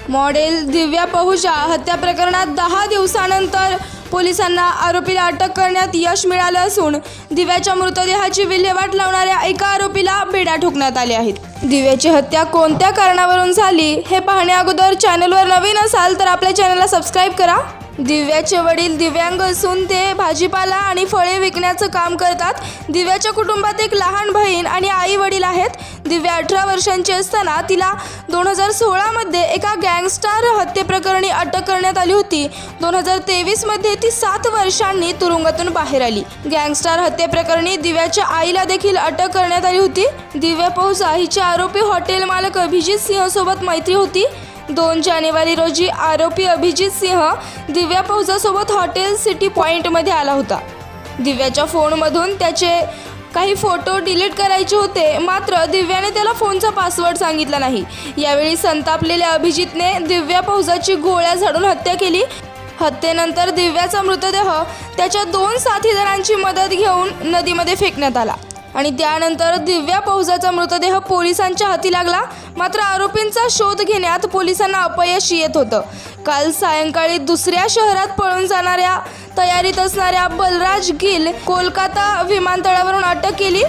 Model दिव्या पहुजा हत्या प्रकरणात 10 दिवसानंतर पोलिसांना आरोपीला अटक करण्यात यश मिळालं असून दिव्याच्या मृतदेहाची विल्हेवाट लावणाऱ्या एका आरोपीला बेड्या ठोकण्यात आल्या आहेत। दिव्याची हत्या कोणत्या कारणावरून झाली हे पाहण्या अगोदर चॅनलवर नवीन असाल तर आपल्या चॅनलला सबस्क्राईब करा। दिव्याचे वडील दिव्यांग असून ते भाजीपाला आणि फळे विकण्याचं काम करतात। दिव्याच्या कुटुंबात एक लहान बहीण आणि आई वडील आहेत। दिव्या 18 वर्षांची असताना तिला 2016 मध्ये एका गँगस्टर हत्येप्रकरणी अटक करण्यात आली होती। 2023 मध्ये ती 7 वर्षांनी तुरुंगातून बाहेर आली। गँगस्टर हत्येप्रकरणी दिव्याच्या आईला देखील अटक करण्यात आली होती। दिव्या पहुजा हिचे आरोपी हॉटेल मालक अभिजित सिंह सोबत मैत्री होती। 2 जानेवारी रोजी आरोपी अभिजित सिंह दिव्या पहुजासोबत हॉटेल सिटी पॉइंटमध्ये आला होता। दिव्याच्या फोनमधून त्याचे काही फोटो डिलीट करायचे होते, मात्र दिव्याने त्याला फोनचा पासवर्ड सांगितला नाही। यावेळी संतापलेल्या अभिजितने दिव्या पहुजाची गोळ्या झाडून हत्या केली। हत्येनंतर दिव्याचा मृतदेह त्याच्या 2 साथीदारांची मदत घेऊन नदीमध्ये फेकण्यात आला आणि त्यानंतर दिव्या पहुजाचा मृतदेह पोलिसांच्या हाती लागला। मात्र आरोपींचा शोध घेण्यात पोलिसांना अपयश येत होतं। काल सायंकाळी दुसऱ्या शहरात पळून जाणाऱ्या तयारीत असणाऱ्या बलराज गिल कोलकाता विमानतळावरून अटक केली।